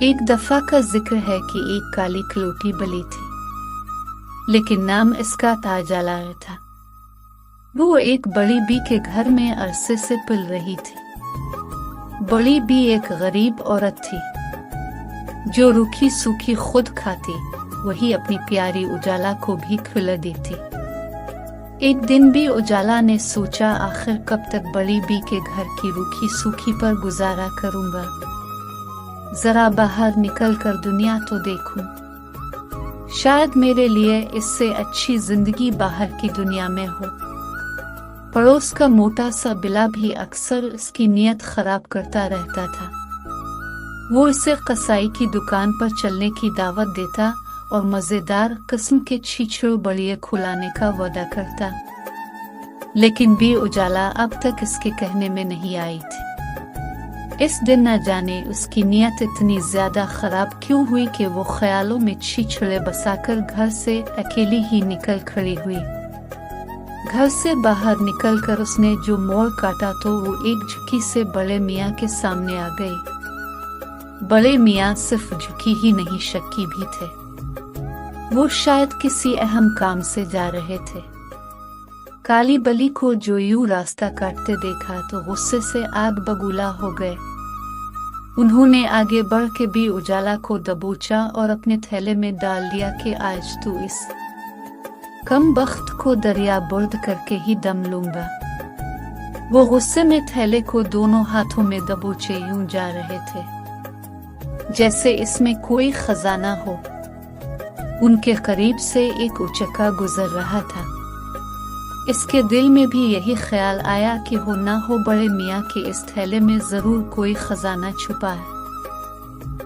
एक दफा का जिक्र है कि एक काली कलोटी बली थी, लेकिन नाम इसका ताजाला था। वो एक बड़ी बी के घर में अरसे से पल रही थी। बड़ी बी एक गरीब औरत थी जो रूखी सूखी खुद खाती, वही अपनी प्यारी उजाला को भी खिला देती। एक दिन भी उजाला ने सोचा, आखिर कब तक बड़ी बी के घर की रूखी सूखी पर गुजारा करूंगा, जरा बाहर निकल कर दुनिया तो देखूं, शायद मेरे लिए इससे अच्छी जिंदगी बाहर की दुनिया में हो। पड़ोस का मोटा सा बिल्ला भी अक्सर इसकी नीयत खराब करता रहता था। वो इसे कसाई की दुकान पर चलने की दावत देता और मजेदार किस्म के छीछड़ो बड़िए खुलाने का वादा करता, लेकिन बी उजाला अब तक इसके कहने में नहीं आई थी। इस दिन न जाने उसकी नीयत इतनी ज्यादा खराब क्यों हुई कि वो ख्यालों में छीछड़े बसाकर घर से अकेली ही निकल खड़ी हुई। घर से बाहर निकलकर उसने जो मोड़ काटा तो वो एक झुकी से बड़े मियाँ के सामने आ गई। बड़े मियाँ सिर्फ झुकी ही नहीं, शक्की भी थे। वो शायद किसी अहम काम से जा रहे थे। काली बली को जो यूं रास्ता काटते देखा तो गुस्से से आग बबूला हो गए। उन्होंने आगे बढ़ के भी उजाला को दबोचा और अपने थैले में डाल दिया कि आज तू इस कम बख्त को दरिया बुर्द करके ही दम लूंगा। वो गुस्से में थैले को दोनों हाथों में दबोचे यूं जा रहे थे जैसे इसमें कोई खजाना हो। उनके करीब से एक उचक्का गुजर रहा था। इसके दिल में भी यही ख्याल आया कि हो ना हो बड़े मियाँ के इस थैले में जरूर कोई खजाना छुपा है।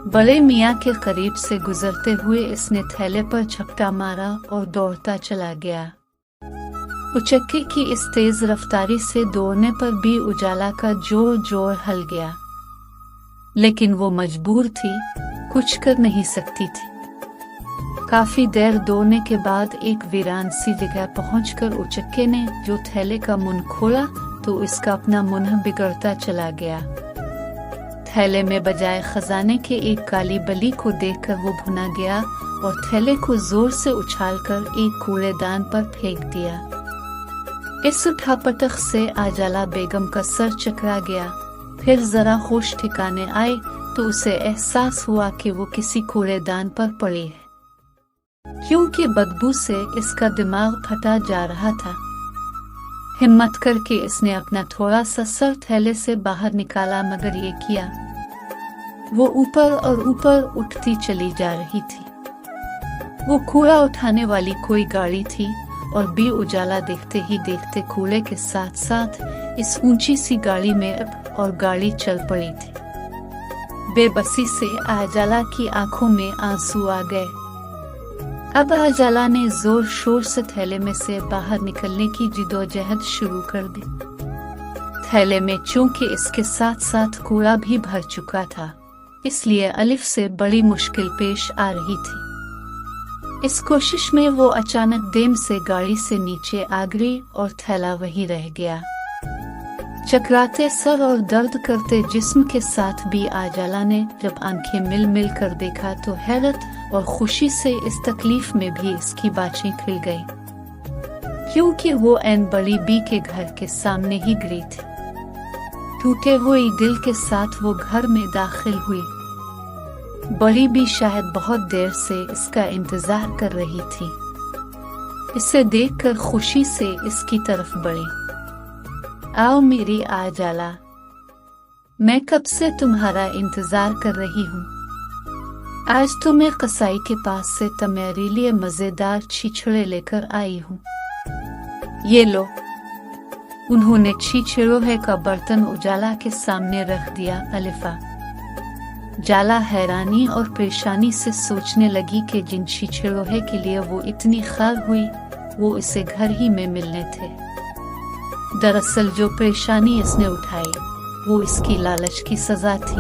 बड़े मियाँ के करीब से गुजरते हुए इसने थैले पर झपटा मारा और दौड़ता चला गया। उचक्के की इस तेज रफ्तारी से दौड़ने पर भी उजाला का जोर जोर हल गया, लेकिन वो मजबूर थी, कुछ कर नहीं सकती थी। काफी देर दौड़ने के बाद एक वीरान सी जगह पहुंचकर उचक्के ने जो थैले का मुंह खोला तो इसका अपना मुंह बिगड़ता चला गया। थैले में बजाय खजाने के एक काली बली को देखकर वो भुना गया और थैले को जोर से उछालकर एक कूड़ेदान पर फेंक दिया। इस उठापटक से आजाला बेगम का सर चकरा गया। फिर जरा होश ठिकाने आए तो उसे एहसास हुआ कि वो किसी कूड़ेदान पर पड़ी है, क्योंकि बदबू से इसका दिमाग फटा जा रहा था। हिम्मत करके इसने अपना थोड़ा सा सर थैले से बाहर निकाला, मगर ये किया वो ऊपर और ऊपर उठती चली जा रही थी। वो कूड़ा उठाने वाली कोई गाड़ी थी और बी उजाला देखते ही देखते कूड़े के साथ साथ इस ऊंची सी गाड़ी में और गाड़ी चल पड़ी थी। बेबसी से आजाला की आंखों में आंसू आ गए। अब आजाला ने जोर शोर से थैले में से बाहर निकलने की जिदोजहद शुरू कर दी। थैले में चूंकि इसके साथ साथ कूड़ा भी भर चुका था, इसलिए अलिफ से बड़ी मुश्किल पेश आ रही थी। इस कोशिश में वो अचानक देम से गाड़ी से नीचे आ गई और थैला वहीं रह गया। चकराते सर और दर्द करते जिस्म के साथ भी आजाला ने जब आंखें मिल मिल कर देखा तो हैरत और खुशी से इस तकलीफ में भी इसकी बातें खिल गई, क्योंकि वो ऐन बड़ी बी के घर के सामने ही गिरी थी। टूटे हुए दिल के साथ वो घर में दाखिल हुई। बड़ी बी शायद बहुत देर से इसका इंतजार कर रही थी। इसे देखकर खुशी से इसकी तरफ बढ़ी। आओ मेरी आजाला, मैं कब से तुम्हारा इंतजार कर रही हूँ। आज तो मैं कसाई के पास से तुम्हारे लिए मजेदार छीछड़े लेकर आई हूँ। ये लो। उन्होंने छीछड़ोहे का बर्तन उजाला के सामने रख दिया। अलिफा जाला हैरानी और परेशानी से सोचने लगी कि जिन छीछड़ोहे के लिए वो इतनी ख्वार हुई वो इसे घर ही में मिलने थे। दरअसल जो परेशानी इसने उठाई वो इसकी लालच की सजा थी।